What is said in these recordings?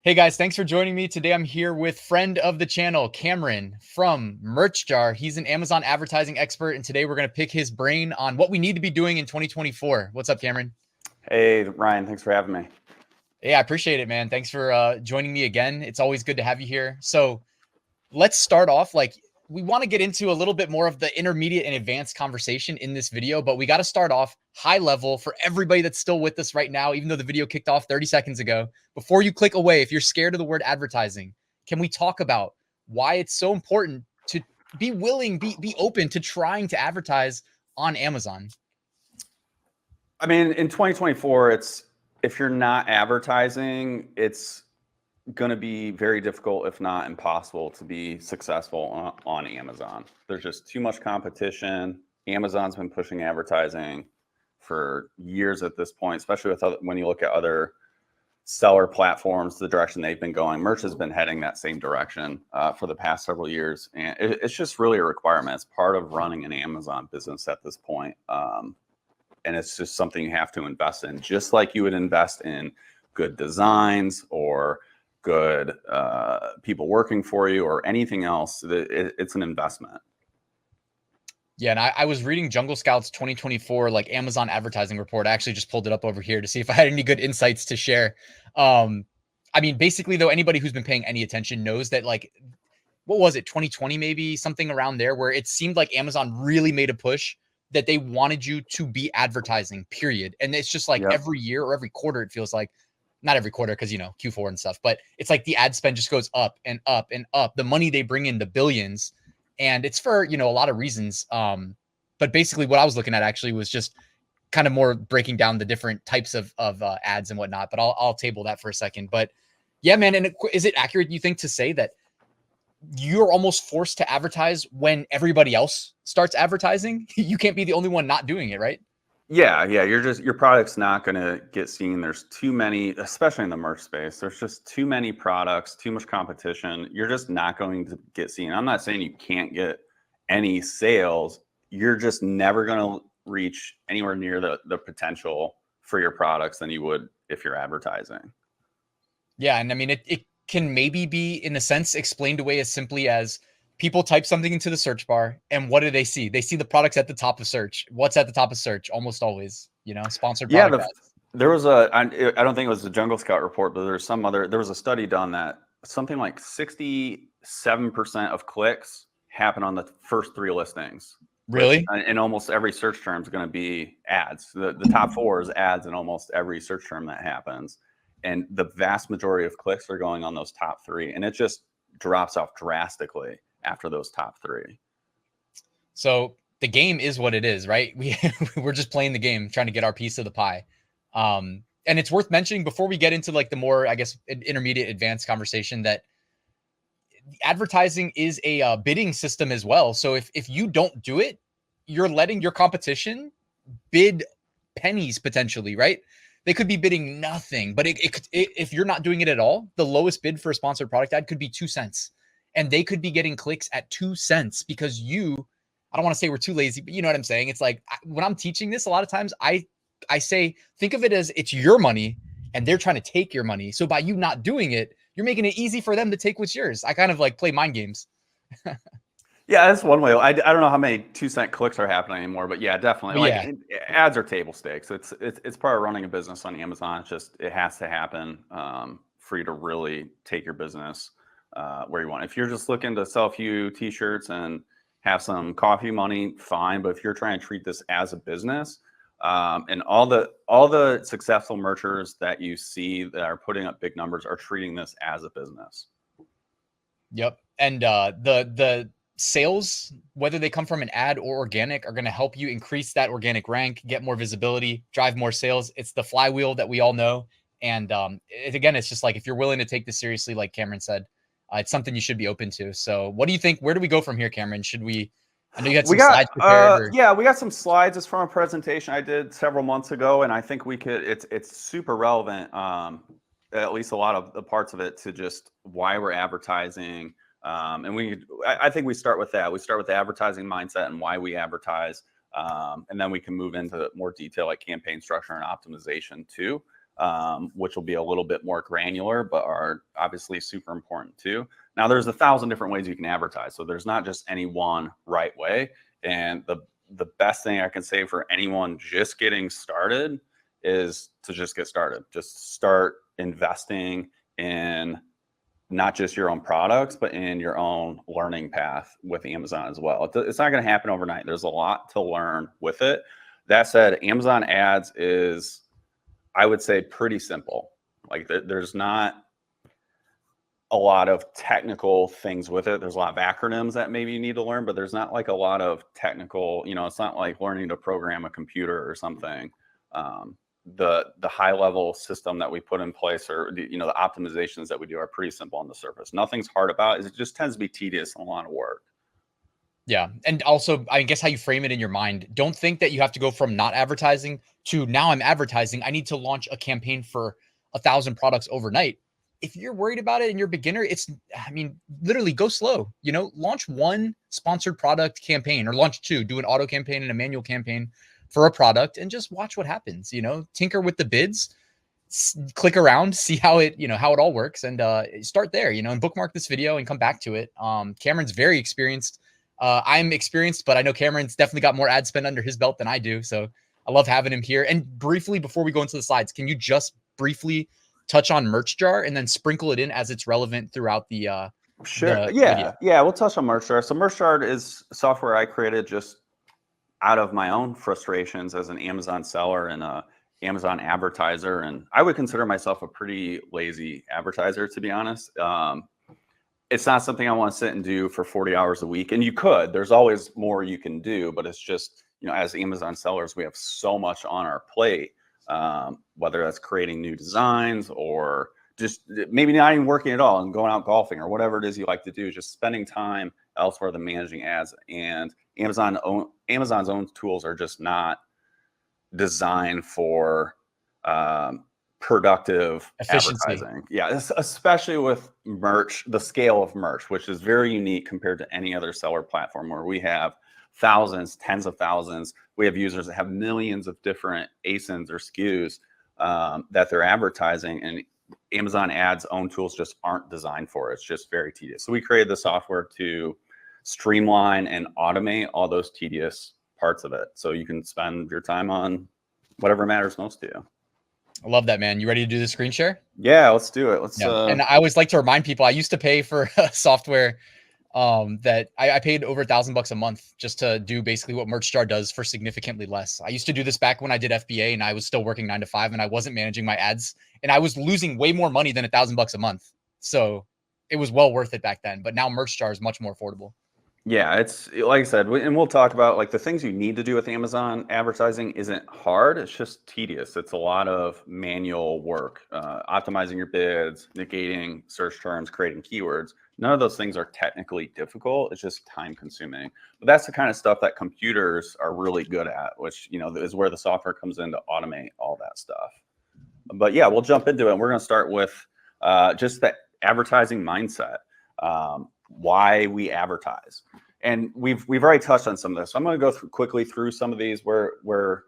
Hey guys, thanks for joining me. Today I'm here with friend of the channel, Cameron from MerchJar. He's an Amazon advertising expert, and today we're going to pick his brain on what we need to be doing in 2024. What's up, Cameron? Hey, Ryan, thanks for having me. Yeah, I appreciate it, man. Thanks for joining me again. It's always good to have you here. So let's start off we want to get into a little bit more of the intermediate and advanced conversation in this video, but we got to start off high level for everybody that's still with us right now, even though the video kicked off 30 seconds ago. Before you click away, if you're scared of the word advertising, can we talk about why it's so important to be willing, be open to trying to advertise on Amazon? I mean, in 2024, if you're not advertising, it's going to be very difficult, if not impossible, to be successful on Amazon. There's just too much competition. Amazon's been pushing advertising for years at this point, especially when you look at other seller platforms, the direction they've been going. Merch has been heading that same direction for the past several years. And it's just really a requirement. It's part of running an Amazon business at this point. And it's just something you have to invest in, just like you would invest in good designs or good people working for you or anything else. It's an investment. Yeah, and I was reading Jungle Scout's 2024 Amazon advertising report. I actually just pulled it up over here to see if I had any good insights to share. I mean, basically, though, anybody who's been paying any attention knows that what was it, 2020 maybe, something around there, where it seemed like Amazon really made a push that they wanted you to be advertising, period. And it's just Yep. every year or every quarter, it feels like, not every quarter because, Q4 and stuff, but it's like the ad spend just goes up and up and up. The money they bring in, the billions, and it's for, a lot of reasons. But basically what I was looking at actually was just kind of more breaking down the different types of ads and whatnot, but I'll table that for a second. But yeah, man. And is it accurate, you think, to say that you're almost forced to advertise when everybody else starts advertising? You can't be the only one not doing it, right? Yeah. Your product's not going to get seen. There's too many, especially in the merch space. There's just too many products, too much competition. You're just not going to get seen. I'm not saying you can't get any sales. You're just never going to reach anywhere near the potential for your products than you would if you're advertising. Yeah. And I mean, it can maybe be, in a sense, explained away as simply as people type something into the search bar, and what do they see? They see the products at the top of search. What's at the top of search? Almost always, sponsored product ads. There was I don't think it was the Jungle Scout report, but there was a study done that something like 67% of clicks happen on the first 3 listings. Really? In almost every search term is going to be ads. The top 4 is ads in almost every search term that happens. And the vast majority of clicks are going on those top 3. And it just drops off drastically after those top 3. So the game is what it is, right? We're just playing the game, trying to get our piece of the pie. And it's worth mentioning before we get into the more, I guess, intermediate advanced conversation, that advertising is a bidding system as well. So if you don't do it, you're letting your competition bid pennies potentially, right? They could be bidding nothing, but if you're not doing it at all, the lowest bid for a sponsored product ad could be 2 cents. And they could be getting clicks at 2 cents because I don't want to say we're too lazy, but you know what I'm saying? It's like when I'm teaching this, a lot of times I say, think of it as it's your money and they're trying to take your money. So by you not doing it, you're making it easy for them to take what's yours. I kind of play mind games. Yeah, that's one way. I don't know how many 2-cent clicks are happening anymore, but yeah, definitely. Ads are table stakes. It's part of running a business on Amazon. It has to happen for you to really take your business where you want. If you're just looking to sell a few T-shirts and have some coffee money, fine. But if you're trying to treat this as a business, and all the successful merchers that you see that are putting up big numbers are treating this as a business. Yep, and the sales, whether they come from an ad or organic, are going to help you increase that organic rank, get more visibility, drive more sales. It's the flywheel that we all know. And again, it's just if you're willing to take this seriously, like Cameron said, it's something you should be open to. So what do you think? Where do we go from here, Cameron? I know you had some slides prepared. Yeah, we got some slides. It's from a presentation I did several months ago, and I think it's super relevant, at least a lot of the parts of it, to just why we're advertising. And I think we start with that. We start with the advertising mindset and why we advertise. And then we can move into more detail like campaign structure and optimization too. which will be a little bit more granular, but are obviously super important too. Now, there's 1,000 different ways you can advertise, so there's not just any one right way. And the best thing I can say for anyone just getting started is to just get started. Just start investing in not just your own products, but in your own learning path with Amazon as well. It's not going to happen overnight. There's a lot to learn with it. That said, Amazon ads is, I would say, pretty simple. Like there's not a lot of technical things with it. There's a lot of acronyms that maybe you need to learn, but there's not like a lot of technical, it's not like learning to program a computer or something. The high level system that we put in place, or the optimizations that we do, are pretty simple on the surface. Nothing's hard about it. It just tends to be tedious and a lot of work. Yeah. And also, I guess how you frame it in your mind, don't think that you have to go from not advertising to now I'm advertising. I need to launch a campaign for 1,000 products overnight. If you're worried about it and you're a beginner, literally go slow, launch one sponsored product campaign, or launch two, do an auto campaign and a manual campaign for a product, and just watch what happens, tinker with the bids, click around, see how it all works, and start there, and bookmark this video and come back to it. Cameron's very experienced. I'm experienced, but I know Cameron's definitely got more ad spend under his belt than I do. So I love having him here. And briefly, before we go into the slides, can you just briefly touch on Merch Jar and then sprinkle it in as it's relevant throughout the sure. the Yeah. video? Yeah. We'll touch on Merch Jar. So Merch Jar is software I created just out of my own frustrations as an Amazon seller and a Amazon advertiser. And I would consider myself a pretty lazy advertiser, to be honest. It's not something I want to sit and do for 40 hours a week. And you could, there's always more you can do, but it's just, as Amazon sellers, we have so much on our plate, whether that's creating new designs or just maybe not even working at all and going out golfing or whatever it is you like to do, just spending time elsewhere than managing ads. And Amazon's own tools are just not designed for productive Efficiency. advertising. Yeah, especially with merch, the scale of merch, which is very unique compared to any other seller platform where we have thousands, tens of thousands. We have users that have millions of different ASINs or SKUs that they're advertising, and Amazon ads own tools just aren't designed for it. It's just very tedious. So we created the software to streamline and automate all those tedious parts of it, so you can spend your time on whatever matters most to you. I love that, man. You ready to do the screen share? Yeah, let's do it. And I always like to remind people, I used to pay for software that I paid over $1,000 a month just to do basically what Merch Jar does for significantly less. I used to do this back when I did FBA and I was still working 9 to 5 and I wasn't managing my ads, and I was losing way more money than $1,000 a month. So it was well worth it back then. But now Merch Jar is much more affordable. Yeah, it's like I said, and we'll talk about like the things you need to do with Amazon advertising isn't hard. It's just tedious. It's a lot of manual work, optimizing your bids, negating search terms, creating keywords. None of those things are technically difficult. It's just time consuming. But that's the kind of stuff that computers are really good at, which, is where the software comes in to automate all that stuff. But yeah, we'll jump into it. We're going to start with just the advertising mindset. Why we advertise, and we've already touched on some of this. So I'm going to go quickly through some of these where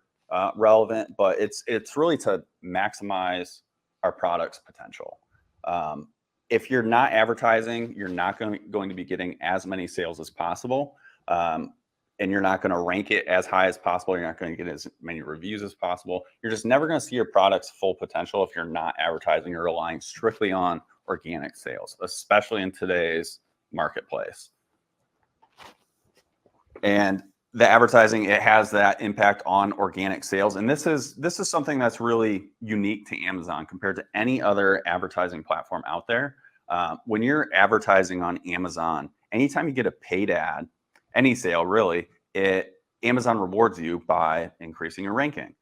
relevant, but it's really to maximize our product's potential. If you're not advertising, you're not going to be getting as many sales as possible, and you're not going to rank it as high as possible. You're not going to get as many reviews as possible. You're just never going to see your product's full potential if you're not advertising. You're relying strictly on organic sales, especially in today's marketplace. And the advertising, it has that impact on organic sales. And this is something that's really unique to Amazon compared to any other advertising platform out there. When you're advertising on Amazon, anytime you get a paid ad, any sale really, Amazon rewards you by increasing your ranking,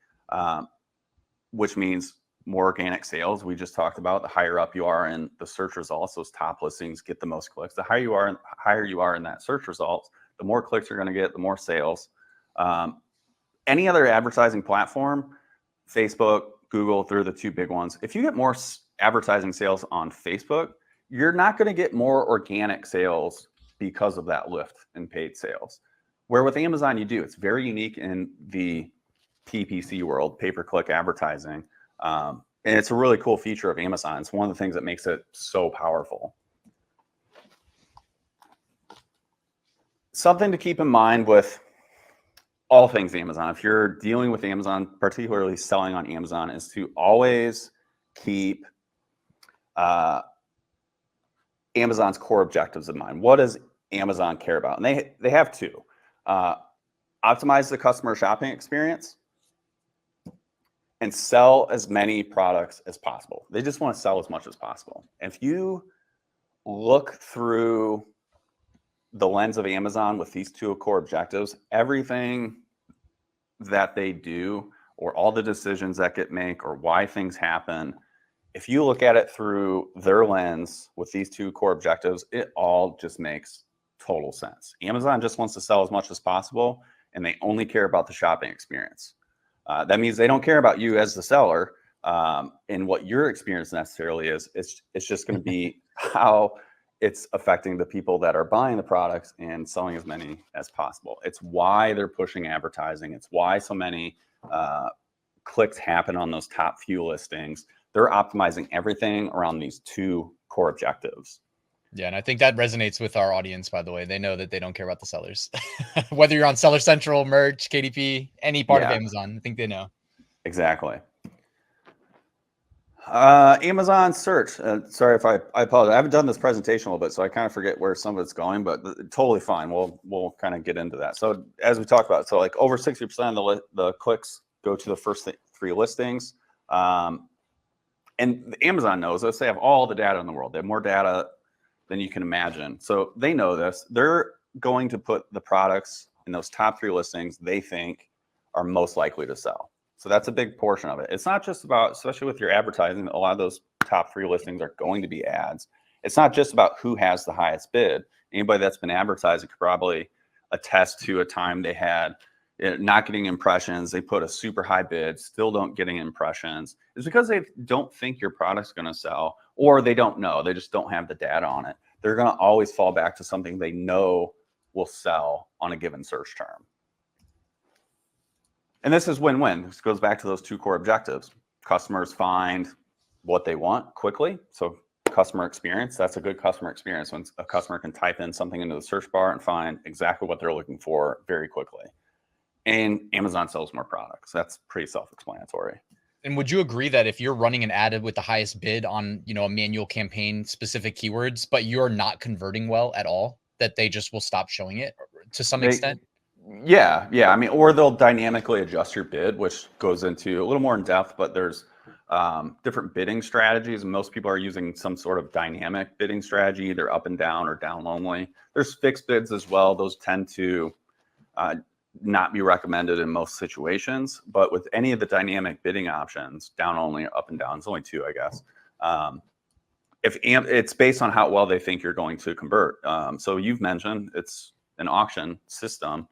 which means more organic sales. We just talked about the higher up you are in the search results, those top listings get the most clicks. The higher you are in that search results, the more clicks you're going to get, the more sales. Any other advertising platform, Facebook, Google, they're the two big ones. If you get more advertising sales on Facebook, you're not going to get more organic sales because of that lift in paid sales. Where with Amazon, you do. It's very unique in the PPC world, pay-per-click advertising. And it's a really cool feature of Amazon. It's one of the things that makes it so powerful. Something to keep in mind with all things Amazon, if you're dealing with Amazon, particularly selling on Amazon, is to always keep Amazon's core objectives in mind. What does Amazon care about? And they have two. Optimize the customer shopping experience and sell as many products as possible. They just want to sell as much as possible. If you look through the lens of Amazon with these two core objectives, everything that they do or all the decisions that get made or why things happen, if you look at it through their lens with these two core objectives, it all just makes total sense. Amazon just wants to sell as much as possible, and they only care about the shopping experience. That means they don't care about you as the seller and what your experience necessarily is. It's just going to be how it's affecting the people that are buying the products and selling as many as possible. It's why they're pushing advertising. It's why so many clicks happen on those top few listings. They're optimizing everything around these two core objectives. Yeah, and I think that resonates with our audience, by the way. They know that they don't care about the sellers. Whether you're on Seller Central, Merch, KDP, any part of Amazon, I think they know. Exactly. Amazon search. Sorry if I apologize. I haven't done this presentation a little bit, so I kind of forget where some of it's going, but totally fine. We'll kind of get into that. So as we talked about, so like over 60% of the clicks go to the first three listings. And Amazon knows this. They have all the data in the world. They have more data than you can imagine. So they know this. They're going to put the products in those top three listings they think are most likely to sell. So that's a big portion of it. It's not just about, especially with your advertising, a lot of those top three listings are going to be ads. It's not just about who has the highest bid. Anybody that's been advertising could probably attest to a time they had not getting impressions. They put a super high bid, still don't getting impressions. It's because they don't think your product's going to sell, or they don't know. They just don't have the data on it. They're going to always fall back to something they know will sell on a given search term. And this is win-win. This goes back to those two core objectives. Customers find what they want quickly. So customer experience, that's a good customer experience when a customer can type in something into the search bar and find exactly what they're looking for very quickly. And Amazon sells more products. That's pretty self-explanatory. And would you agree that if you're running an ad with the highest bid on, a manual campaign, specific keywords, but you're not converting well at all, that they just will stop showing it to some extent? Yeah. I mean, or they'll dynamically adjust your bid, which goes into a little more in depth, but there's different bidding strategies. And most people are using some sort of dynamic bidding strategy, either up and down or down only. There's fixed bids as well. Those tend to not be recommended in most situations, but with any of the dynamic bidding options, down only, up and down, it's only two, I guess. If it's based on how well they think you're going to convert. So you've mentioned it's an auction system.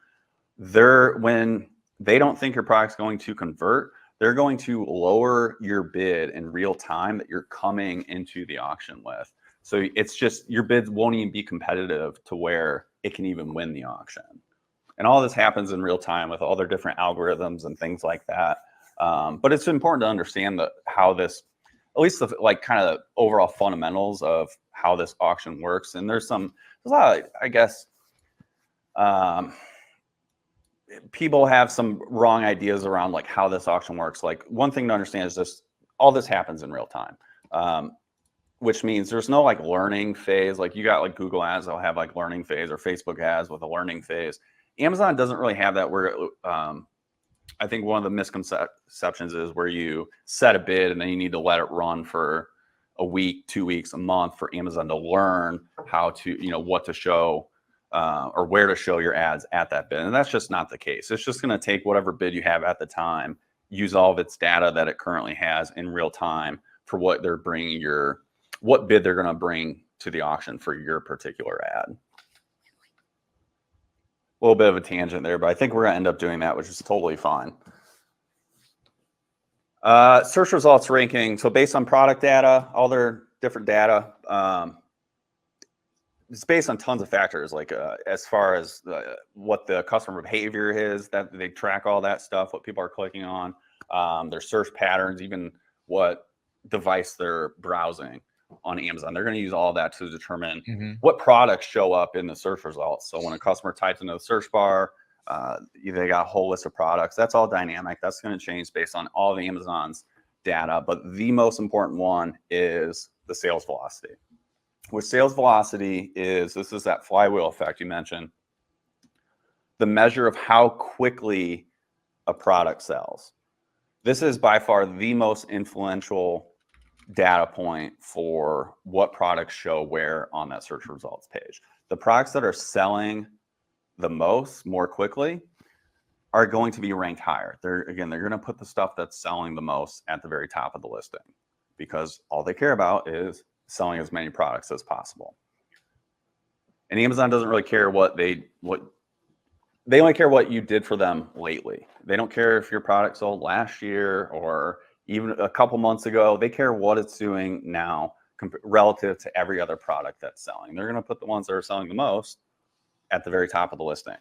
When they don't think your product's going to convert, they're going to lower your bid in real time that you're coming into the auction with. So it's just your bids won't even be competitive to where it can even win the auction. And all this happens in real time with all their different algorithms and things like that. But it's important to understand how this, at least the kind of overall fundamentals of how this auction works. And there's a lot of, I guess, people have some wrong ideas around how this auction works. One thing to understand is all this happens in real time, which means there's no learning phase. You got Google ads, they'll have learning phase, or Facebook ads with a learning phase. Amazon doesn't really have that, where I think one of the misconceptions is where you set a bid and then you need to let it run for a week, 2 weeks, a month for Amazon to learn how to, what to show or where to show your ads at that bid. And that's just not the case. It's just going to take whatever bid you have at the time, use all of its data that it currently has in real time for what they're bringing what bid they're going to bring to the auction for your particular ad. A little bit of a tangent there, but I think we're going to end up doing that, which is totally fine. Search results ranking. So based on product data, all their different data, it's based on tons of factors, as far as what the customer behavior is, that they track all that stuff, what people are clicking on, their search patterns, even what device they're browsing on Amazon. They're going to use all that to determine Mm-hmm. what products show up in the search results. So when a customer types into the search bar, they got a whole list of products. That's all dynamic. That's going to change based on all of Amazon's data. But the most important one is the sales velocity. With sales velocity this is that flywheel effect you mentioned. The measure of how quickly a product sells. This is by far the most influential data point for what products show where on that search results page. The products that are selling the most more quickly are going to be ranked higher. They're going to put the stuff that's selling the most at the very top of the listing, because all they care about is selling as many products as possible. And Amazon doesn't really care they only care what you did for them lately. They don't care if your product sold last year or even a couple months ago. They care what it's doing now relative to every other product that's selling. They're going to put the ones that are selling the most at the very top of the listing.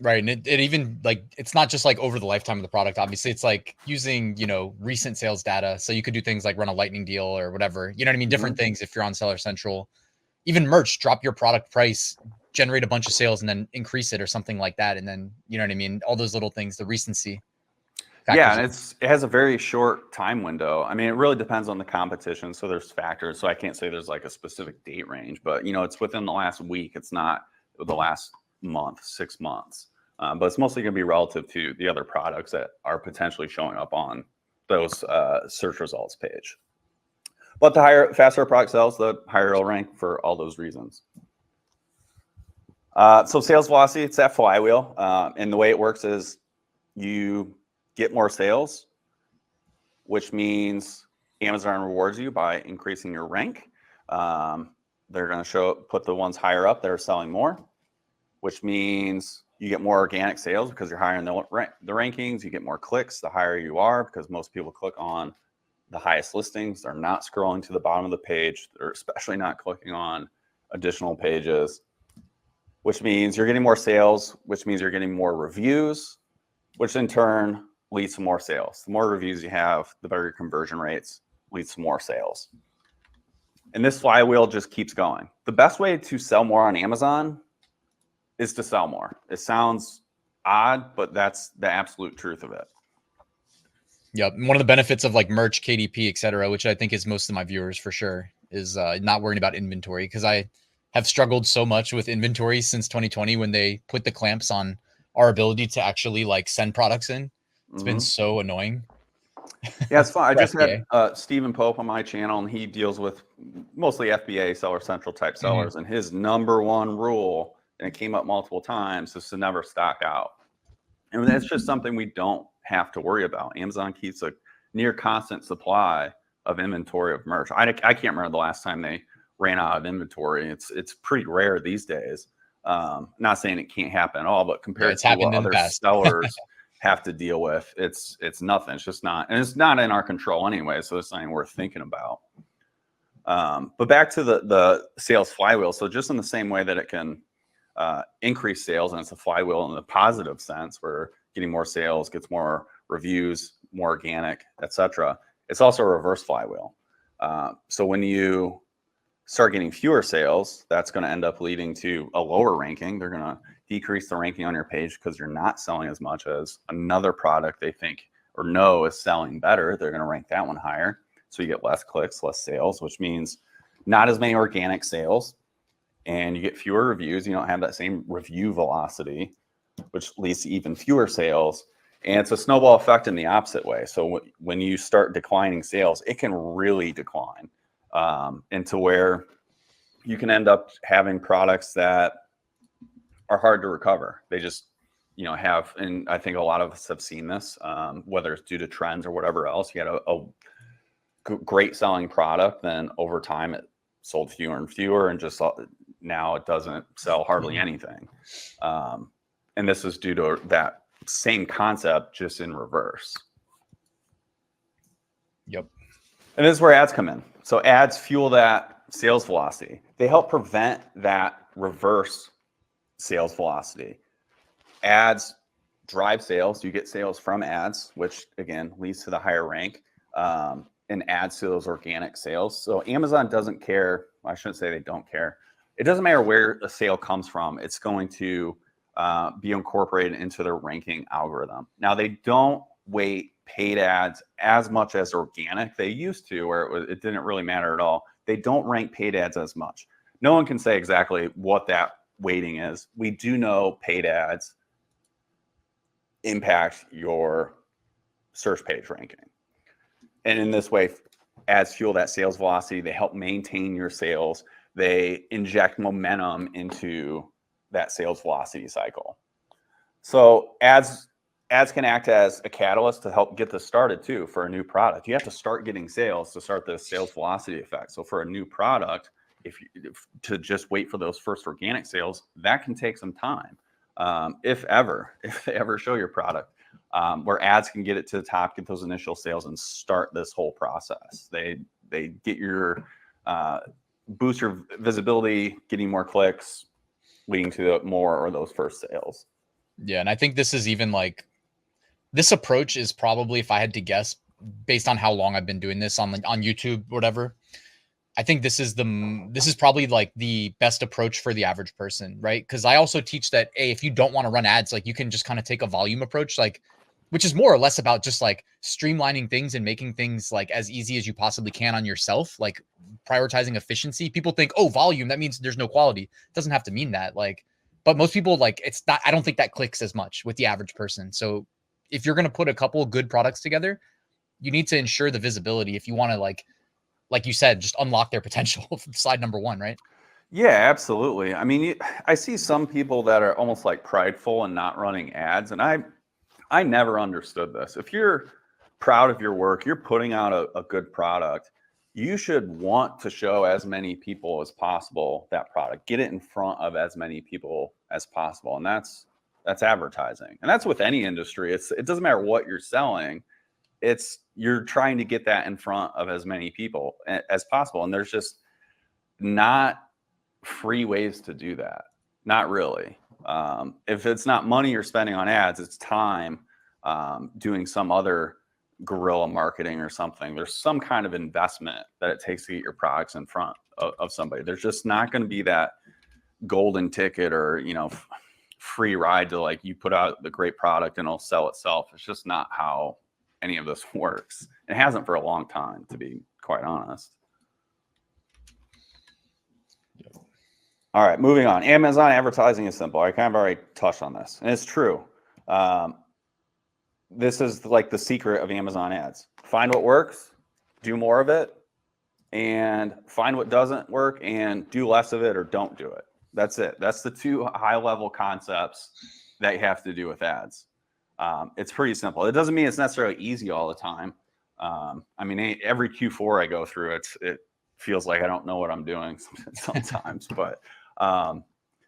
Right. And it even like, it's not just like over the lifetime of the product. Obviously it's like using, recent sales data. So you could do things like run a lightning deal or whatever, you know what I mean? Different things. If you're on Seller Central, even merch, drop your product price, generate a bunch of sales and then increase it or something like that. And then, you know what I mean? All those little things, the recency. Yeah, and it has a very short time window. I mean, it really depends on the competition. So there's factors. So I can't say there's like a specific date range, but it's within the last week. It's not the last month, 6 months. But it's mostly going to be relative to the other products that are potentially showing up on those search results page. But the faster a product sells, the higher it'll rank for all those reasons. So sales velocity, it's that flywheel. And the way it works is you get more sales, which means Amazon rewards you by increasing your rank. They're going to put the ones higher up that are selling more, which means you get more organic sales because you're higher in the rankings. You get more clicks the higher you are, because most people click on the highest listings. They're not scrolling to the bottom of the page. They're especially not clicking on additional pages, which means you're getting more sales, which means you're getting more reviews, which in turn leads to more sales. The more reviews you have, the better your conversion rates, leads to more sales. And this flywheel just keeps going. The best way to sell more on Amazon is to sell more. It sounds odd, but that's the absolute truth of it. Yep. One of the benefits of like merch, KDP, et cetera, which I think is most of my viewers for sure, is not worrying about inventory, because I have struggled so much with inventory since 2020 when they put the clamps on our ability to actually like send products in. It's been so annoying. Yeah, it's fun. I just had Stephen Pope on my channel, and he deals with mostly FBA, Seller Central type sellers. And his number one rule, and it came up multiple times, is to never stock out. And that's just something we don't have to worry about. Amazon keeps a near constant supply of inventory of merch. I can't remember the last time they ran out of inventory. It's pretty rare these days. Not saying it can't happen at all, but compared to what other sellers have to deal with, it's nothing. It's just not, and it's not in our control anyway, so it's not even worth thinking about. But back to the sales flywheel. So just in the same way that it can increase sales, and it's a flywheel in the positive sense, where getting more sales gets more reviews, more organic, etc. It's also a reverse flywheel. So when you start getting fewer sales, that's going to end up leading to a lower ranking. They're going to decrease the ranking on your page because you're not selling as much as another product they think or know is selling better. They're going to rank that one higher. So you get less clicks, less sales, which means not as many organic sales, and you get fewer reviews. You don't have that same review velocity, which leads to even fewer sales. And it's a snowball effect in the opposite way. So when you start declining sales, it can really decline into where you can end up having products that are hard to recover. They just, have, and I think a lot of us have seen this, whether it's due to trends or whatever else. You had a great selling product, then over time it sold fewer and fewer, and just now it doesn't sell hardly anything. And this is due to that same concept, just in reverse. Yep. And this is where ads come in. So ads fuel that sales velocity. They help prevent that reverse sales velocity. Ads drive sales. You get sales from ads, which again leads to the higher rank. And and adds to those organic sales. So Amazon doesn't care. I shouldn't say they don't care. It doesn't matter where the sale comes from. It's going to be incorporated into their ranking algorithm. Now, they don't weight paid ads as much as organic. They used to, where it didn't really matter at all. They don't rank paid ads as much. No one can say exactly what that weighting is. We do know paid ads impact your search page ranking. And in this way, ads fuel that sales velocity. They help maintain your sales. They inject momentum into that sales velocity cycle. So ads can act as a catalyst to help get this started too for a new product. You have to start getting sales to start the sales velocity effect. So for a new product, if to just wait for those first organic sales, that can take some time. If they ever show your product, where ads can get it to the top, get those initial sales, and start this whole process. They get your boost your visibility, getting more clicks, leading to more or those first sales. Yeah, and I think this is even like, this approach is probably, if I had to guess, based on how long I've been doing this on YouTube, whatever, I think this is probably like the best approach for the average person, right? Because I also teach that, if you don't want to run ads, like you can just kind of take a volume approach, like, which is more or less about just like streamlining things and making things like as easy as you possibly can on yourself, like prioritizing efficiency. People think, oh, volume, that means there's no quality. It doesn't have to mean that. Like, but most people, like, it's not, I don't think that clicks as much with the average person. So if you're going to put a couple of good products together, you need to ensure the visibility if you want to, like you said, just unlock their potential. Slide number one, right? Yeah, absolutely. I mean, I see some people that are almost like prideful and not running ads. And I never understood this. If you're proud of your work, you're putting out a good product, you should want to show as many people as possible that product, get it in front of as many people as possible. And that's advertising. And that's with any industry. It doesn't matter what you're selling. You're trying to get that in front of as many people as possible. And there's just not free ways to do that. Not really. If it's not money you're spending on ads, it's time doing some other guerrilla marketing or something. There's some kind of investment that it takes to get your products in front of somebody. There's just not going to be that golden ticket or, free ride to, like, you put out the great product and it'll sell itself. It's just not how any of this works. It hasn't for a long time, to be quite honest. All right, moving on. Amazon advertising is simple. I kind of already touched on this, and it's true. This is like the secret of Amazon ads. Find what works, do more of it, and find what doesn't work and do less of it or don't do it. That's it. That's the two high-level concepts that you have to do with ads. It's pretty simple. It doesn't mean it's necessarily easy all the time. I mean, every Q4 I go through, it feels like I don't know what I'm doing sometimes, but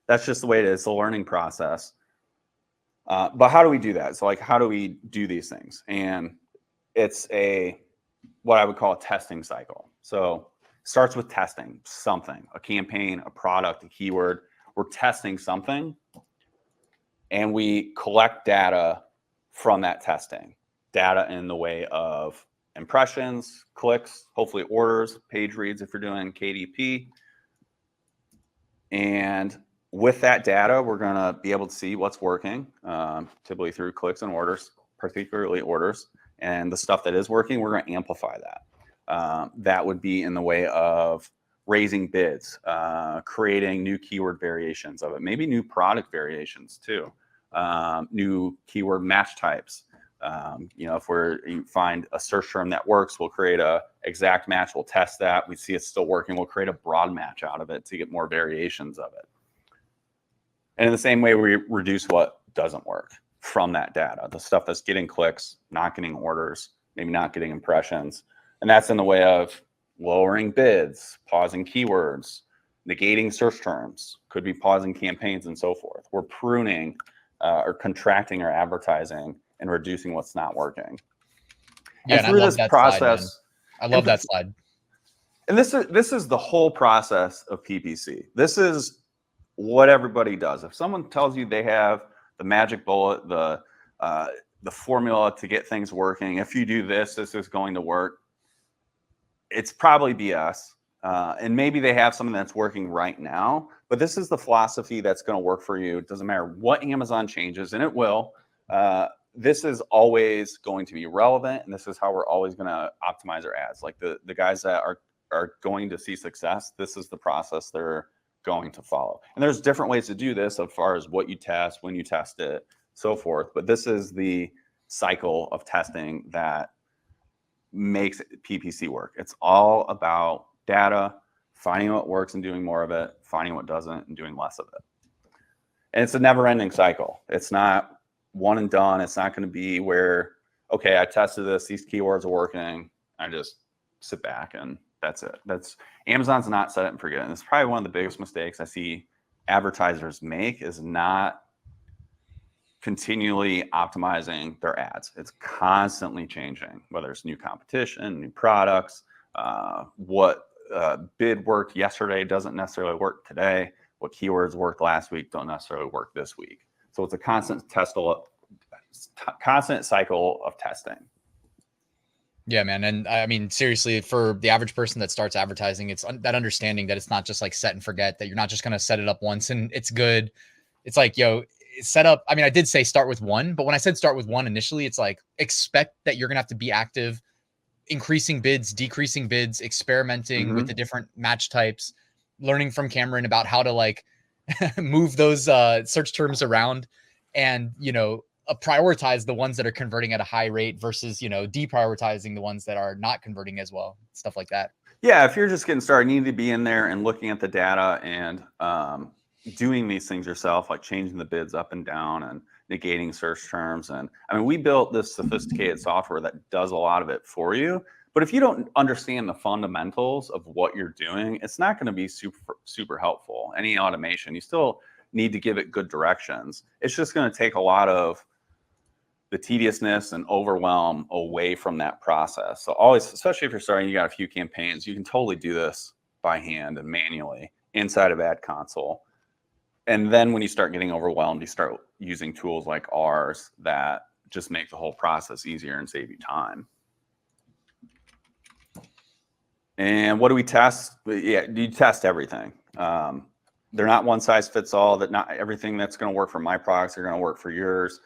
that's just the way it is. It's a learning process. But how do we do that? So, like, how do we do these things? And it's what I would call a testing cycle. So it starts with testing something, a campaign, a product, a keyword. We're testing something, and we collect data from that testing. Data in the way of impressions, clicks, hopefully orders, page reads if you're doing KDP. And with that data, we're going to be able to see what's working, typically through clicks and orders, particularly orders. And the stuff that is working, we're going to amplify that. That would be in the way of raising bids, creating new keyword variations of it, maybe new product variations too, new keyword match types. If you find a search term that works, we'll create a exact match. We'll test that. We see it's still working. We'll create a broad match out of it to get more variations of it. And in the same way, we reduce what doesn't work from that data, the stuff that's getting clicks, not getting orders, maybe not getting impressions. And that's in the way of lowering bids, pausing keywords, negating search terms, could be pausing campaigns and so forth. We're pruning or contracting our advertising and reducing what's not working. Yeah, and through this process, slide, I love that slide. And this is the whole process of PPC. This is what everybody does. If someone tells you they have the magic bullet, the formula to get things working, if you do this, this is going to work. it's probably BS. And maybe they have something that's working right now, but this is the philosophy that's going to work for you. It doesn't matter what Amazon changes, and it will. This is always going to be relevant, and this is how we're always going to optimize our ads. Like the guys that are going to see success, this is the process they're going to follow. And there's different ways to do this as far as what you test, when you test it, so forth. But this is the cycle of testing that makes PPC work. It's all about data, finding what works and doing more of it, finding what doesn't and doing less of it. And it's a never-ending cycle. It's not one and done. It's not going to be where, okay, I tested this, these keywords are working, I just sit back and that's it. Amazon's not set it and forget it. And it's probably one of the biggest mistakes I see advertisers make is not continually optimizing their ads. It's constantly changing, whether it's new competition, new products, what bid worked yesterday doesn't necessarily work today. What keywords worked last week don't necessarily work this week. So it's a constant cycle of testing. Yeah, man. And I mean, seriously, for the average person that starts advertising, it's that understanding that it's not just like set and forget, that you're not just going to set it up once and it's good. It's like, yo, set up. I mean, I did say start with one, but when I said start with one initially, it's like expect that you're going to have to be active, increasing bids, decreasing bids, experimenting with the different match types, learning from Cameron about how to like move those search terms around and, you know, prioritize the ones that are converting at a high rate versus, you know, deprioritizing the ones that are not converting as well, stuff like that. Yeah, if you're just getting started, you need to be in there and looking at the data and doing these things yourself, like changing the bids up and down and negating search terms. And I mean, we built this sophisticated software that does a lot of it for you. But if you don't understand the fundamentals of what you're doing, it's not going to be super helpful. Any automation, you still need to give it good directions. It's just going to take a lot of the tediousness and overwhelm away from that process. So always, especially if you're starting, you got a few campaigns, you can totally do this by hand and manually inside of Ad Console. And then when you start getting overwhelmed, you start using tools like ours that just make the whole process easier and save you time. And what do we test? Yeah, you test everything. They're not one size fits all. That not everything that's going to work for my products are going to work for yours.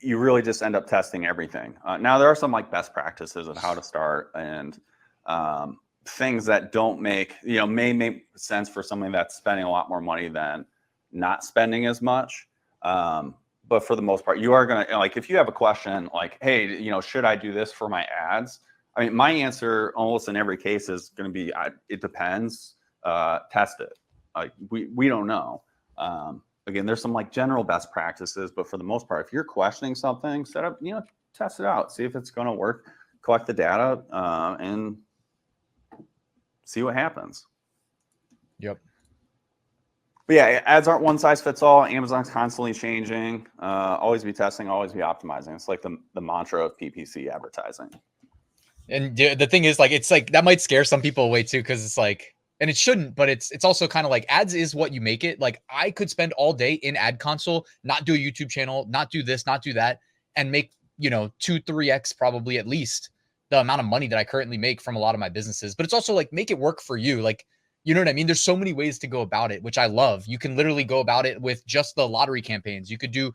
You really just end up testing everything. Now there are some like best practices of how to start and things that don't make, you know, may make sense for somebody that's spending a lot more money than not spending as much. But for the most part, you are going to, like, if you have a question like, hey, you know, should I do this for my ads? I mean, my answer almost in every case is going to be, it depends, test it. Like we don't know. Again, there's some like general best practices, but for the most part, if you're questioning something, set up, you know, test it out, see if it's going to work, collect the data, and see what happens. Yep. But yeah, ads aren't one size fits all. Amazon's constantly changing. Always be testing, always be optimizing. It's like the mantra of PPC advertising. And the thing is, like, it's like that might scare some people away too, because it's like, and it shouldn't, but it's also kind of like ads is what you make it. Like I could spend all day in Ad Console, not do a YouTube channel, not do this, not do that, and make, you know, 2-3x probably at least the amount of money that I currently make from a lot of my businesses. But it's also like make it work for you. Like, you know what I mean? There's so many ways to go about it, which I love. You can literally go about it with just the lottery campaigns. You could do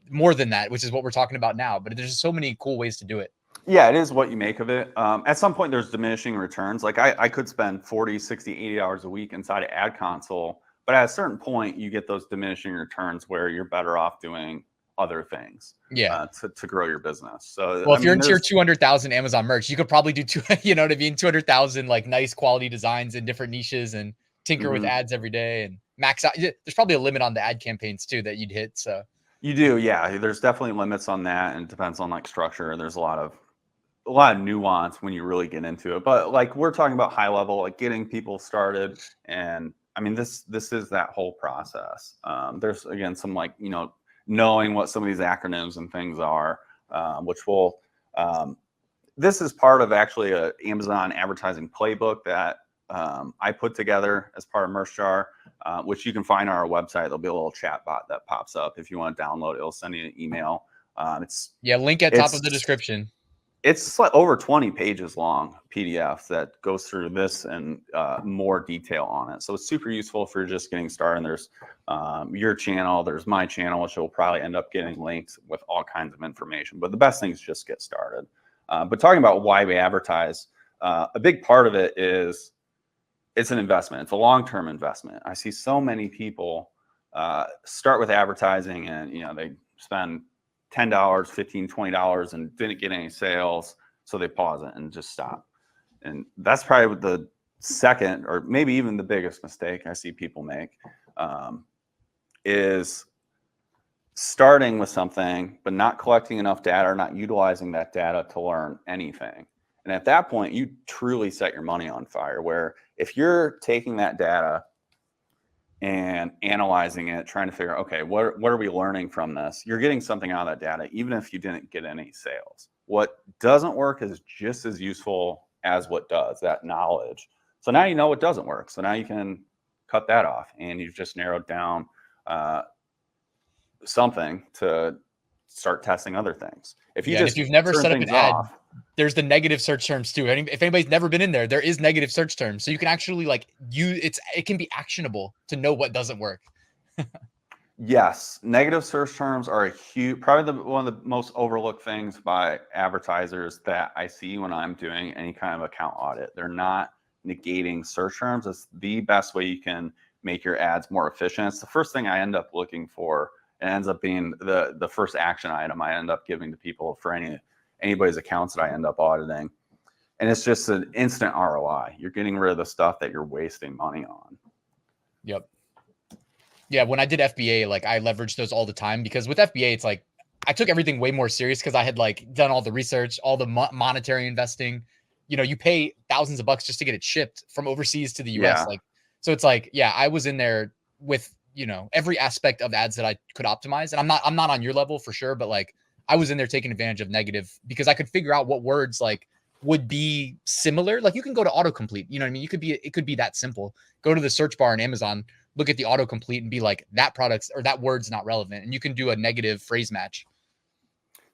more than that, which is what we're talking about now. But there's so many cool ways to do it. Yeah, it is what you make of it. At some point, there's diminishing returns. Like I could spend 40, 60, 80 hours a week inside of Ad Console. But at a certain point, you get those diminishing returns where you're better off doing other things, to grow your business. So, well, if you're into your 200,000 Amazon merch, you could probably do you know what I mean? 200,000 like nice quality designs in different niches and tinker with ads every day and max out. There's probably a limit on the ad campaigns too that you'd hit. So you do, yeah. There's definitely limits on that, and it depends on like structure. There's a lot of nuance when you really get into it. But like we're talking about high level, like getting people started, and I mean this is that whole process. There's again some like, you know, knowing what some of these acronyms and things are, which will, this is part of actually a Amazon advertising playbook that I put together as part of MerchJar, which you can find on our website. There'll be a little chat bot that pops up. If you want to download it, it'll send you an email. Link at top of the description. It's like over 20 pages long PDF that goes through this and more detail on it. So it's super useful if you're just getting started. And there's your channel, there's my channel, which will probably end up getting linked with all kinds of information. But the best thing is just get started. But talking about why we advertise, a big part of it is it's an investment. It's a long-term investment. I see so many people start with advertising and, you know, they spend $10, $15, $20 and didn't get any sales. So they pause it and just stop. And that's probably the second, or maybe even the biggest mistake I see people make, is starting with something, but not collecting enough data or not utilizing that data to learn anything. And at that point, you truly set your money on fire, where if you're taking that data and analyzing it, trying to figure out, okay, what are we learning from this? You're getting something out of that data, even if you didn't get any sales. What doesn't work is just as useful as what does, that knowledge. So now you know what doesn't work. So now you can cut that off, and you've just narrowed down something to start testing other things. If you if you've never set up an ad, there's the negative search terms too. If anybody's never been in there, there is negative search terms. So you can actually like it can be actionable to know what doesn't work. Yes, negative search terms are a huge, probably one of the most overlooked things by advertisers that I see when I'm doing any kind of account audit. They're not negating search terms. It's the best way you can make your ads more efficient. It's the first thing I end up looking for. It ends up being the first action item I end up giving to people for anybody's accounts that I end up auditing. And it's just an instant ROI. You're getting rid of the stuff that you're wasting money on. Yep. Yeah, when I did FBA, like I leveraged those all the time, because with FBA, it's like I took everything way more serious because I had like done all the research, all the monetary investing. You know, you pay thousands of bucks just to get it shipped from overseas to the US. Yeah. Like, so it's like, yeah, I was in there with, you know, every aspect of ads that I could optimize. And I'm not on your level for sure, but like I was in there taking advantage of negative because I could figure out what words like would be similar. Like you can go to autocomplete, you know what I mean? It could be that simple. Go to the search bar in Amazon, look at the autocomplete and be like, that product's or that word's not relevant. And you can do a negative phrase match.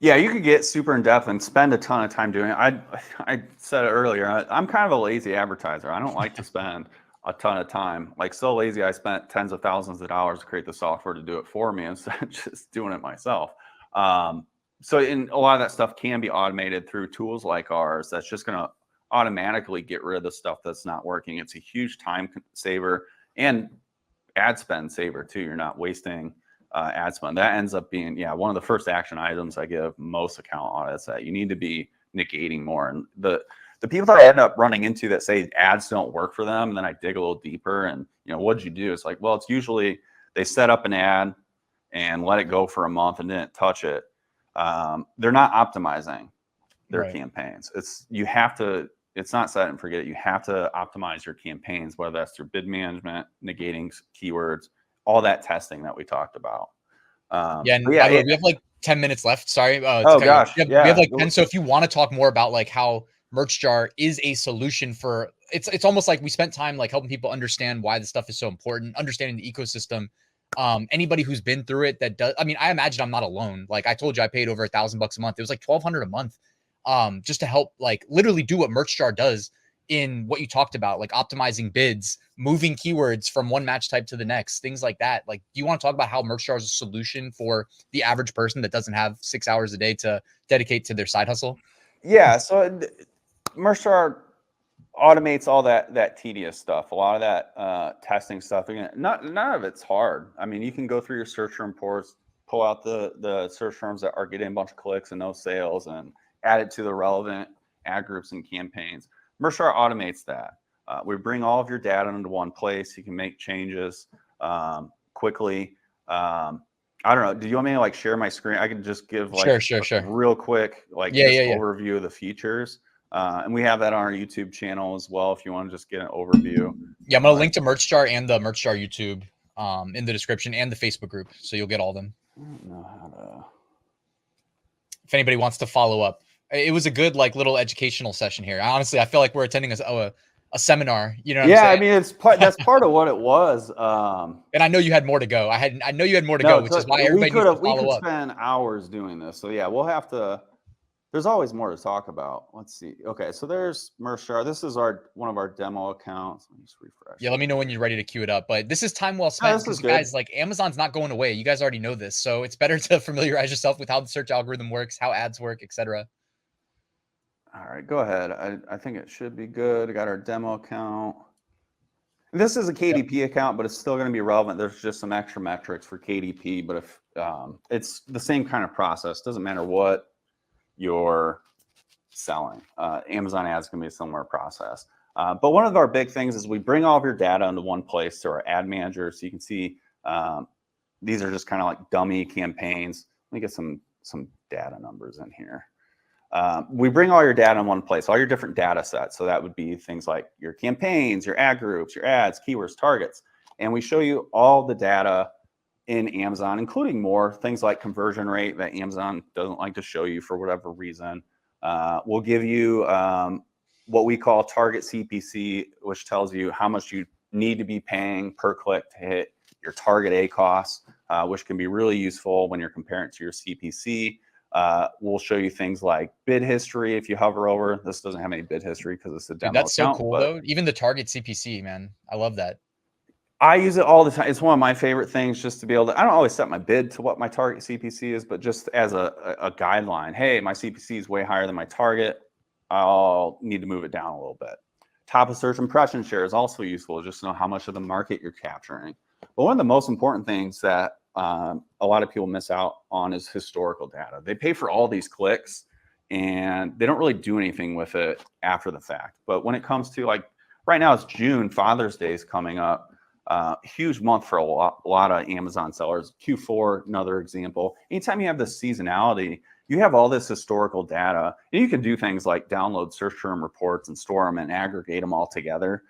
Yeah, you could get super in depth and spend a ton of time doing it. I said it earlier, I'm kind of a lazy advertiser. I don't like to spend a ton of time. Like, so lazy, I spent tens of thousands of dollars to create the software to do it for me instead of just doing it myself. So in a lot of that stuff can be automated through tools like ours. That's just going to automatically get rid of the stuff that's not working. It's a huge time saver and ad spend saver too. You're not wasting ad spend. That ends up being, yeah, one of the first action items I give most account audits, that you need to be negating more. And the people that I end up running into that say ads don't work for them, and then I dig a little deeper and, you know, what'd you do? It's like, well, it's usually they set up an ad and let it go for a month and didn't touch it. They're not optimizing their campaigns. It's not set and forget it. You have to optimize your campaigns, whether that's through bid management, negating keywords, all that testing that we talked about. Yeah, and by the way, we have like 10 minutes left. Sorry. Oh gosh. We have like 10. So if you want to talk more about like how MerchJar is a solution for, it's almost like we spent time like helping people understand why this stuff is so important, understanding the ecosystem. Anybody who's been through it that does, I mean, I imagine I'm not alone. Like I told you, I paid over $1,000 a month. It was like $1,200 a month, just to help like literally do what MerchJar does in what you talked about, like optimizing bids, moving keywords from one match type to the next, things like that. Like, do you want to talk about how MerchJar is a solution for the average person that doesn't have 6 hours a day to dedicate to their side hustle? Yeah. So MerchJar automates all that tedious stuff, a lot of that testing stuff. Again, none of it's hard. I mean, you can go through your search term reports, pull out the search terms that are getting a bunch of clicks and no sales, and add it to the relevant ad groups and campaigns. MerchJar automates that. We bring all of your data into one place. You can make changes quickly. I don't know. Do you want me to like share my screen? I can just give like sure. real quick like overview of the features. And we have that on our YouTube channel as well if you want to just get an overview. Yeah, I'm going to link to MerchJar and the MerchJar YouTube in the description and the Facebook group, so you'll get all of them. I don't know how to... If anybody wants to follow up. It was a good like little educational session here. Honestly, I feel like we're attending a seminar. You know what I'm saying? I mean, that's part of what it was. And I know you had more to go. I know you had more to go, which is why everybody needs to follow up. We could spend hours doing this. So yeah, we'll have to. there's always more to talk about. Let's see. Okay, so there's Mershar. This is one of our demo accounts. Let me just refresh. Yeah, let me know when you're ready to queue it up. But this is time well No, spent this because is you good. guys, like, Amazon's not going away. You guys already know this, so it's better to familiarize yourself with how the search algorithm works, how ads work, etc. All right, go ahead. I think it should be good. I got our demo account. This is a KDP account, but it's still going to be relevant. There's just some extra metrics for KDP, but if it's the same kind of process, doesn't matter what you're selling. Amazon ads can be a similar process. But one of our big things is we bring all of your data into one place to our ad manager. So you can see these are just kind of like dummy campaigns. Let me get some data numbers in here. We bring all your data in one place, all your different data sets. So that would be things like your campaigns, your ad groups, your ads, keywords, targets. And we show you all the data in Amazon, including more things like conversion rate that Amazon doesn't like to show you for whatever reason. We'll give you what we call target CPC, which tells you how much you need to be paying per click to hit your target ACoS, which can be really useful when you're comparing it to your CPC. We'll show you things like bid history. If you hover over, this doesn't have any bid history because it's a demo That's account, so cool, though. Even the target CPC, man. I love that. I use it all the time. It's one of my favorite things just to be able to, I don't always set my bid to what my target CPC is, but just as a guideline, hey, my CPC is way higher than my target. I'll need to move it down a little bit. Top of search impression share is also useful, just to know how much of the market you're capturing. But one of the most important things that a lot of people miss out on is historical data. They pay for all these clicks and they don't really do anything with it after the fact. But when it comes to, like, right now it's June, Father's Day is coming up. Huge month for a lot of Amazon sellers. Q4, another example. Anytime you have this seasonality, you have all this historical data, and you can do things like download search term reports and store them and aggregate them all together.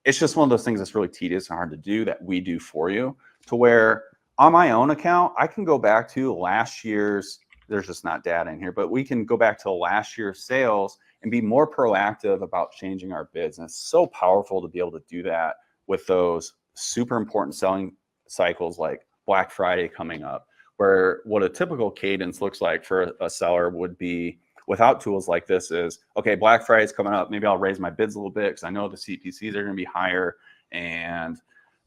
It's just one of those things that's really tedious and hard to do that we do for you, to where on my own account, I can go back to last year's, there's just not data in here, but we can go back to last year's sales and be more proactive about changing our bids. And it's so powerful to be able to do that with those super important selling cycles like Black Friday coming up, where what a typical cadence looks like for a seller would be without tools like this is, okay, Black Friday is coming up. Maybe I'll raise my bids a little bit because I know the CPCs are going to be higher. And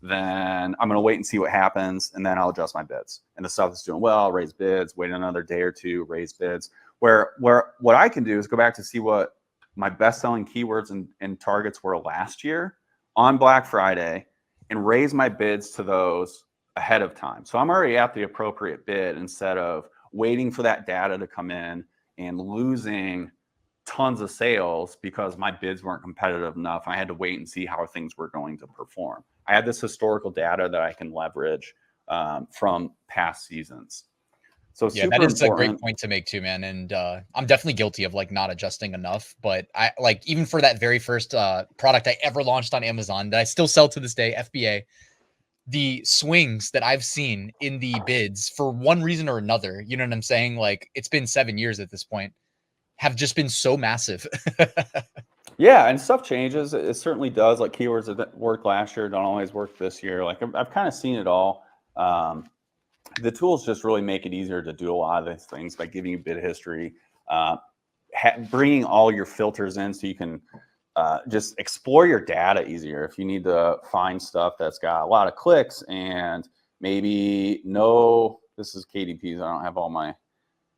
then I'm going to wait and see what happens. And then I'll adjust my bids. And the stuff that's doing well, I'll raise bids, wait another day or two, raise bids. Where what I can do is go back to see what my best selling keywords and targets were last year on Black Friday and raise my bids to those ahead of time. So I'm already at the appropriate bid instead of waiting for that data to come in and losing tons of sales because my bids weren't competitive enough. I had to wait and see how things were going to perform. I had this historical data that I can leverage from past seasons. So yeah, that is important. A great point to make too, man. And I'm definitely guilty of like not adjusting enough. But I like, even for that very first product I ever launched on Amazon that I still sell to this day, FBA, the swings that I've seen in the bids for one reason or another, you know what I'm saying? Like, it's been 7 years at this point, have just been so massive. Yeah, and stuff changes. It certainly does. Like, keywords that worked last year don't always work this year. Like, I've kind of seen it all. The tools just really make it easier to do a lot of these things by giving you bid history, bringing all your filters in so you can just explore your data easier. If you need to find stuff that's got a lot of clicks and maybe this is KDPs. I don't have all my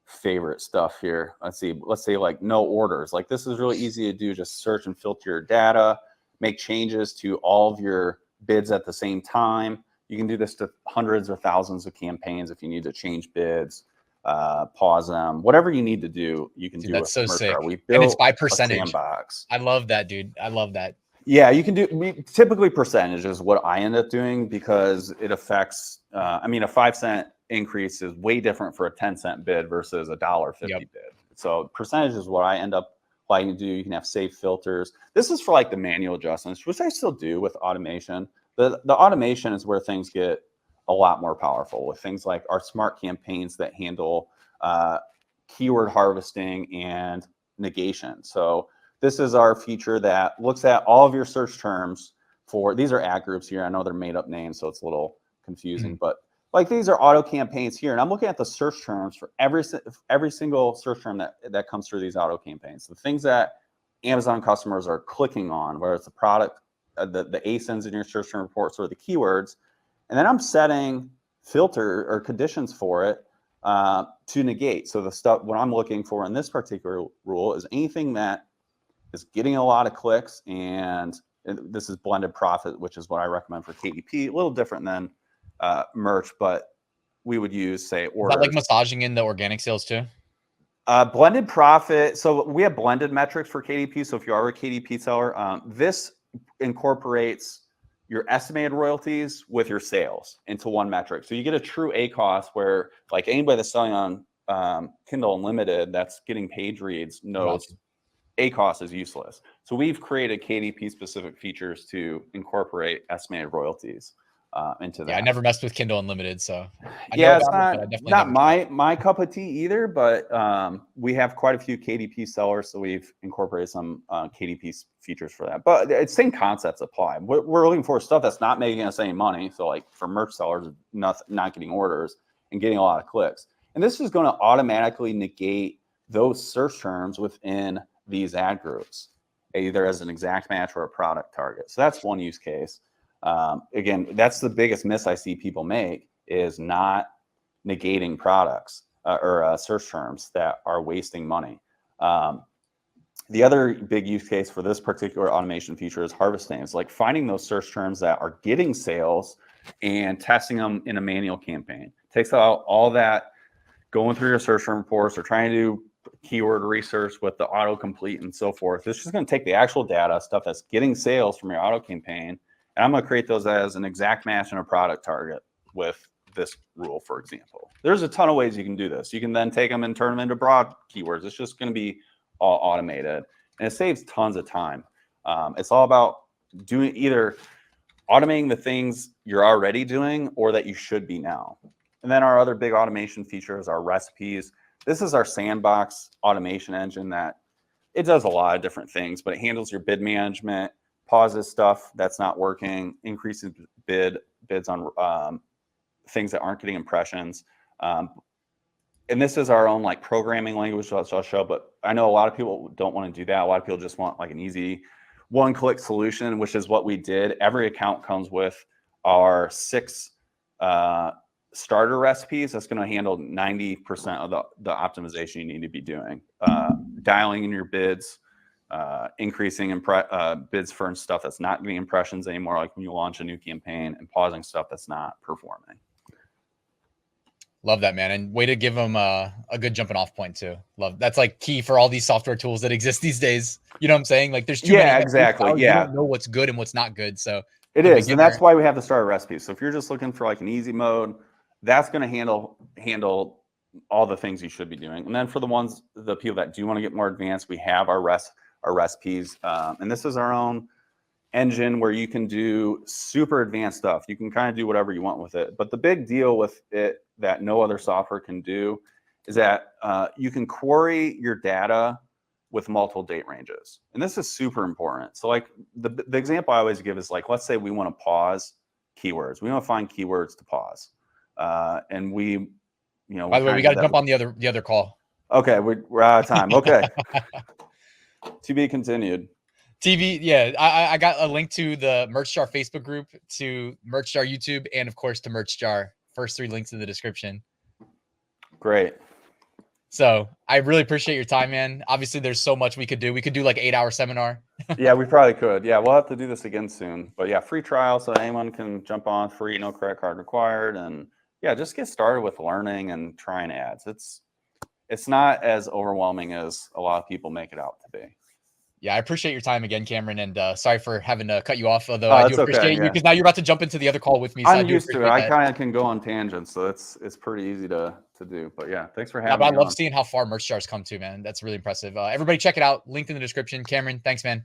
favorite stuff here. Let's say like no orders. Like, this is really easy to do. Just search and filter your data, make changes to all of your bids at the same time. You can do this to hundreds or thousands of campaigns if you need to change bids, pause them, whatever you need to do, you can do. That's so sick. We built and it's by percentage. A sandbox. I love that, dude. I love that. Yeah, you can do typically percentage is what I end up doing because it affects. I mean, a 5-cent increase is way different for a 10-cent bid versus a $1.50 bid. So percentage is what I end up liking to do. You can have saved filters. This is for like the manual adjustments, which I still do with automation. The automation is where things get a lot more powerful with things like our smart campaigns that handle keyword harvesting and negation. So this is our feature that looks at all of your search terms for, these are ad groups here. I know they're made up names, so it's a little confusing, but like these are auto campaigns here, and I'm looking at the search terms for every single search term that comes through these auto campaigns. The things that Amazon customers are clicking on, whether it's the product, the ASINs in your search term reports, or the keywords, and then I'm setting filter or conditions for it to negate. So the stuff, what I'm looking for in this particular rule is anything that is getting a lot of clicks, and this is blended profit, which is what I recommend for KDP. A little different than merch, but we would use, say, orders. Is that like massaging in the organic sales too? Blended profit. So we have blended metrics for KDP. So if you are a KDP seller, this incorporates your estimated royalties with your sales into one metric. So you get a true ACoS where, like, anybody that's selling on Kindle Unlimited that's getting page reads knows ACoS is useless. So we've created KDP specific features to incorporate estimated royalties into that. Yeah, I never messed with Kindle Unlimited, so yeah, it's not my cup of tea either. But we have quite a few KDP sellers, so we've incorporated some KDP features for that. But it's same concepts apply. We're looking for stuff that's not making us any money. So like for merch sellers, not getting orders and getting a lot of clicks. And this is going to automatically negate those search terms within these ad groups, either as an exact match or a product target. So that's one use case. Again, that's the biggest miss I see people make, is not negating products or search terms that are wasting money. The other big use case for this particular automation feature is harvesting. It's like finding those search terms that are getting sales and testing them in a manual campaign. It takes out all that going through your search term reports or trying to do keyword research with the autocomplete and so forth. This is going to take the actual data, stuff that's getting sales from your auto campaign, and I'm going to create those as an exact match and a product target with this rule, for example. There's a ton of ways you can do this. You can then take them and turn them into broad keywords. It's just going to be all automated, and it saves tons of time. It's all about doing either automating the things you're already doing or that you should be now. And then our other big automation features are recipes. This is our sandbox automation engine that it does a lot of different things, but it handles your bid management, pauses stuff that's not working, increases bids on things that aren't getting impressions. And this is our own like programming language, so I'll show, but I know a lot of people don't want to do that. A lot of people just want like an easy one-click solution, which is what we did. Every account comes with our 6 starter recipes. That's going to handle 90% of the optimization you need to be doing. Dialing in your bids, increasing bids for stuff that's not getting impressions anymore, like when you launch a new campaign, and pausing stuff that's not performing. Love that, man. And way to give them a good jumping off point too. Love that's like key for all these software tools that exist these days. You know what I'm saying? Like there's too many. Exactly. You don't know what's good and what's not good. So it is, and that's why we have the starter recipes. So if you're just looking for like an easy mode, that's going to handle all the things you should be doing. And then for the people that do want to get more advanced, we have our recipes, and this is our own engine where you can do super advanced stuff. You can kind of do whatever you want with it. But the big deal with it that no other software can do is that you can query your data with multiple date ranges. And this is super important. So like the example I always give is like, let's say we want to pause keywords. We want to find keywords to pause. And we, by the way, we got to jump on the other call. Okay. We're out of time. Okay. To be continued. TV, yeah. I got a link to the Merch Jar Facebook group, to Merch Jar YouTube, and of course to Merch Jar. First 3 links in the description. Great. So I really appreciate your time, man. Obviously, there's so much we could do. We could do like 8-hour seminar. Yeah, we probably could. Yeah, we'll have to do this again soon. But yeah, free trial, so anyone can jump on, free, no credit card required. And yeah, just get started with learning and trying ads. It's not as overwhelming as a lot of people make it out to be. Yeah, I appreciate your time again, Cameron, and sorry for having to cut you off, although I do appreciate you because now you're about to jump into the other call with me. So I'm used to it. I kind of can go on tangents, so it's pretty easy to do. But yeah, thanks for having me. I love seeing how far Merch Jar's come to, man. That's really impressive. Everybody check it out. Linked in the description. Cameron, thanks, man.